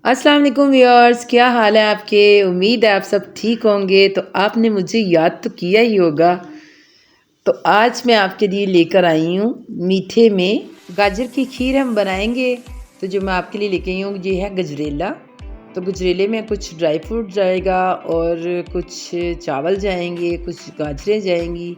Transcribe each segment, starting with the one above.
अस्सलाम वालेकुम व्यूअर्स, क्या हाल है आपके। उम्मीद है आप सब ठीक होंगे। तो आपने मुझे याद तो किया ही होगा। तो आज मैं आपके लिए लेकर आई हूँ मीठे में गाजर की खीर हम बनाएंगे। तो जो मैं आपके लिए लेके आई हूँ ये है गजरेला। तो गजरेले में कुछ ड्राई फ्रूट जाएगा और कुछ चावल जाएंगे, कुछ गाजरें जाएंगी।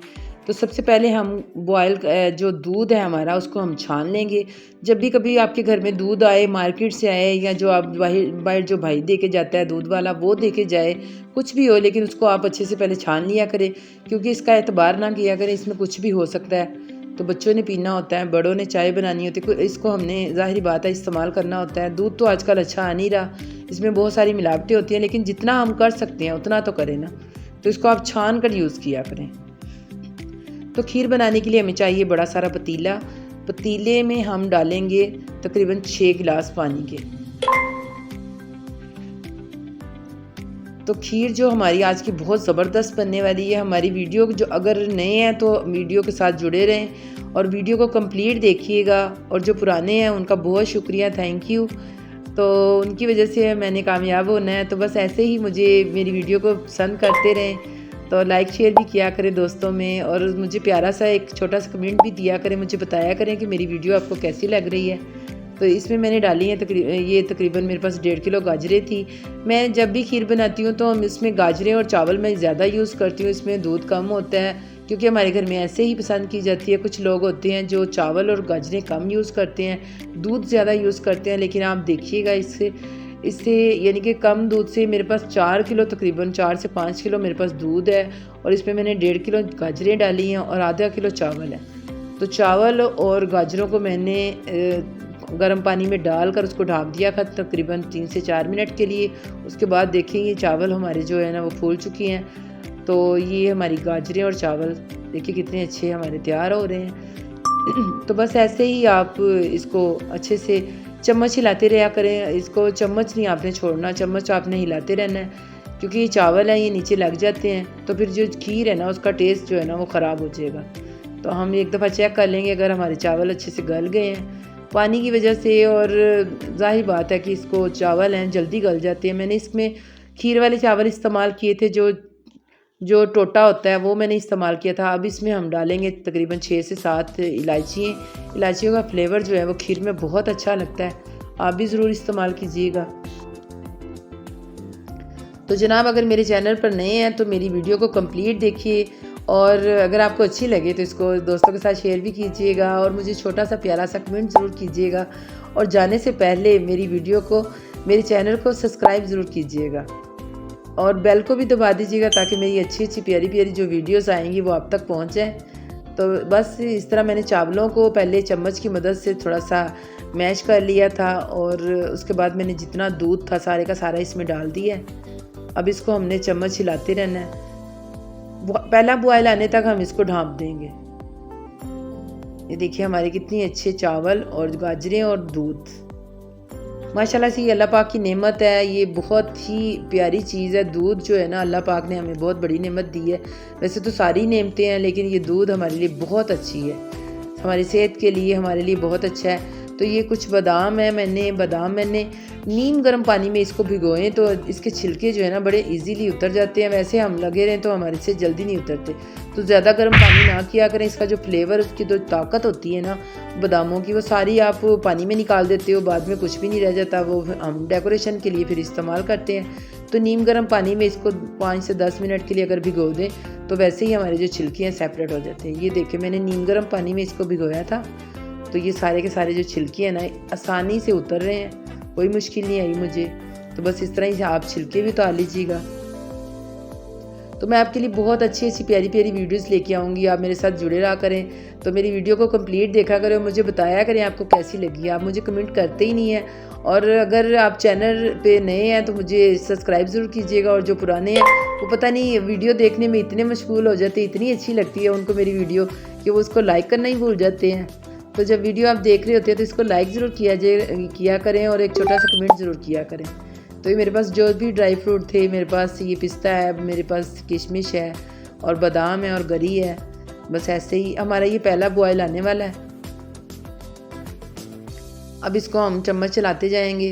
तो सबसे पहले हम बॉयल जो दूध है हमारा उसको हम छान लेंगे। जब भी कभी आपके घर में दूध आए, मार्केट से आए या जो आप बाहर जो भाई दे के जाता है दूध वाला वो दे के जाए, कुछ भी हो, लेकिन उसको आप अच्छे से पहले छान लिया करें, क्योंकि इसका एतबार ना किया करें, इसमें कुछ भी हो सकता है। तो बच्चों ने पीना होता है, बड़ों ने चाय बनानी होती है, इसको हमने ज़ाहिर बात है इस्तेमाल करना होता है। दूध तो आजकल अच्छा आ नहीं रहा, इसमें बहुत सारी मिलावटें होती हैं, लेकिन जितना हम कर सकते हैं उतना तो करें ना। तो इसको आप छान कर यूज़ किया करें। तो खीर बनाने के लिए हमें चाहिए बड़ा सारा पतीला। पतीले में हम डालेंगे तकरीबन 6 गिलास पानी के। तो खीर जो हमारी आज की बहुत ज़बरदस्त बनने वाली है। हमारी वीडियो जो अगर नए हैं तो वीडियो के साथ जुड़े रहें और वीडियो को कंप्लीट देखिएगा, और जो पुराने हैं उनका बहुत शुक्रिया, थैंक यू। तो उनकी वजह से मैंने कामयाब होना है। तो बस ऐसे ही मुझे मेरी वीडियो को पसंद करते रहें, तो लाइक शेयर भी किया करें दोस्तों में, और मुझे प्यारा सा एक छोटा सा कमेंट भी दिया करें, मुझे बताया करें कि मेरी वीडियो आपको कैसी लग रही है। तो इसमें मैंने डाली है तकरीबन मेरे पास 1.5 किलो गाजरें थी। मैं जब भी खीर बनाती हूँ तो हम इसमें गाजरें और चावल मैं ज़्यादा यूज़ करती हूँ, इसमें दूध कम होता है, क्योंकि हमारे घर में ऐसे ही पसंद की जाती है। कुछ लोग होते हैं जो चावल और गाजरें कम यूज़ करते हैं, दूध ज़्यादा यूज़ करते हैं। लेकिन आप देखिएगा इससे इससे यानी कि कम दूध से मेरे पास 4 किलो, तकरीबन 4 से 5 किलो मेरे पास दूध है, और इसमें मैंने 1.5 किलो गाजरें डाली हैं और आधा किलो चावल है। तो चावल और गाजरों को मैंने गर्म पानी में डालकर उसको ढाँप दिया था तकरीबन 3 से 4 मिनट के लिए। उसके बाद देखें ये चावल हमारे जो है ना वो फूल चुकी हैं। तो ये हमारी गाजरें और चावल देखिए कितने अच्छे हमारे तैयार हो रहे हैं। तो बस ऐसे ही आप इसको अच्छे से चम्मच हिलाते रहा करें। इसको चम्मच नहीं आपने छोड़ना, चम्मच आपने हिलाते रहना है, क्योंकि ये चावल है ये नीचे लग जाते हैं, तो फिर जो खीर है ना उसका टेस्ट जो है ना वो ख़राब हो जाएगा। तो हम एक दफ़ा चेक कर लेंगे अगर हमारे चावल अच्छे से गल गए हैं पानी की वजह से, और ज़ाहिर बात है कि इसको चावल हैं जल्दी गल जाते हैं। मैंने इसमें खीर वाले चावल इस्तेमाल किए थे, जो टोटा होता है वो मैंने इस्तेमाल किया था। अब इसमें हम डालेंगे तकरीबन 6 से 7 इलायचियों का फ्लेवर जो है वो खीर में बहुत अच्छा लगता है, आप भी ज़रूर इस्तेमाल कीजिएगा। तो जनाब अगर मेरे चैनल पर नए हैं तो मेरी वीडियो को कंप्लीट देखिए, और अगर आपको अच्छी लगे तो इसको दोस्तों के साथ शेयर भी कीजिएगा, और मुझे छोटा सा प्यारा सा कमेंट ज़रूर कीजिएगा। और जाने से पहले मेरे चैनल को सब्सक्राइब ज़रूर कीजिएगा, और बेल को भी दबा दीजिएगा, ताकि मेरी अच्छी अच्छी प्यारी प्यारी जो वीडियोस आएंगी वो आप तक पहुंच जाएं। तो बस इस तरह मैंने चावलों को पहले चम्मच की मदद से थोड़ा सा मैश कर लिया था, और उसके बाद मैंने जितना दूध था सारे का सारा इसमें डाल दिया है। अब इसको हमने चम्मच हिलाते रहना है, पहला बॉयल आने तक हम इसको ढाँप देंगे। ये देखिए हमारे कितनी अच्छे चावल और गाजरें और दूध, माशाल्लाह से ये अल्लाह पाक की नेमत है। ये बहुत ही प्यारी चीज़ है। दूध जो है ना अल्लाह पाक ने हमें बहुत बड़ी नेमत दी है। वैसे तो सारी नेमतें हैं, लेकिन ये दूध हमारे लिए बहुत अच्छी है, हमारी सेहत के लिए हमारे लिए बहुत अच्छा है। तो ये कुछ बादाम है, मैंने नीम गर्म पानी में इसको भिगोएं तो इसके छिलके जो है ना बड़े इजीली उतर जाते हैं। वैसे हम लगे रहें तो हमारे से जल्दी नहीं उतरते, तो ज़्यादा गर्म पानी ना किया करें। इसका जो फ्लेवर, उसकी जो ताकत होती है ना बादामों की, वो सारी आप पानी में निकाल देते हो, बाद में कुछ भी नहीं रह जाता, वो हम डेकोरेशन के लिए फिर इस्तेमाल करते हैं। तो नीम गर्म पानी में इसको 5 से 10 मिनट के लिए अगर भिगो दें तो वैसे ही हमारे जो छिलके हैं सेपरेट हो जाते हैं। ये देखिए मैंने नीम गर्म पानी में इसको भिगोया था, तो ये सारे के सारे जो छिलके हैं ना आसानी से उतर रहे हैं, कोई मुश्किल नहीं आई मुझे। तो बस इस तरह ही आप छिलके भी उतार लीजिएगा। तो मैं आपके लिए बहुत अच्छी अच्छी प्यारी प्यारी वीडियोस लेके आऊँगी, आप मेरे साथ जुड़े रहा करें। तो मेरी वीडियो को कंप्लीट देखा करें और मुझे बताया करें आपको कैसी लगी। आप मुझे कमेंट करते ही नहीं हैं, और अगर आप चैनल पे नए हैं तो मुझे सब्सक्राइब ज़रूर कीजिएगा, और जो पुराने हैं वो पता नहीं वीडियो देखने में इतने मशगूल हो जाते हैं, इतनी अच्छी लगती है उनको मेरी वीडियो कि वो उसको लाइक करना ही भूल जाते हैं। तो जब वीडियो आप देख रहे होते हैं तो इसको लाइक ज़रूर किया करें, और एक छोटा सा कमेंट ज़रूर किया करें। तो ये मेरे पास जो भी ड्राई फ्रूट थे, मेरे पास ये पिस्ता है, मेरे पास किशमिश है, और बादाम है, और गरी है। बस ऐसे ही हमारा ये पहला बॉयल आने वाला है। अब इसको हम चम्मच चलाते जाएंगे।